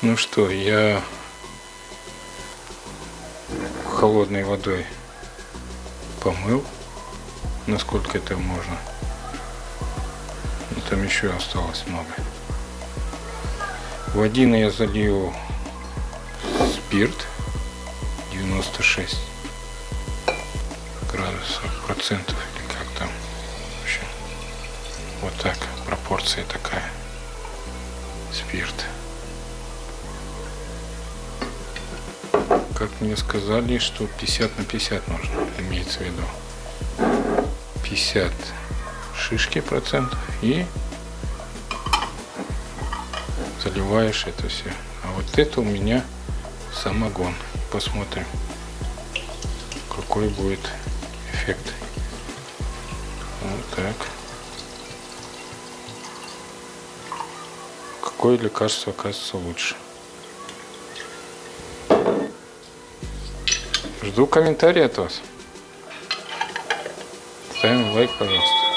Ну что, я холодной водой помыл, насколько это можно. Но там еще осталось много. В один я залью спирт 96 градусов процентов, или как там. В общем, вот так, пропорция такая. Спирт. Как мне сказали, что 50 на 50 нужно, имеется в виду 50 шишки процентов и заливаешь это все. А вот это у меня самогон. Посмотрим, какой будет эффект. Вот так. Какое лекарство окажется лучше? Жду комментарии от вас. Ставим лайк, пожалуйста.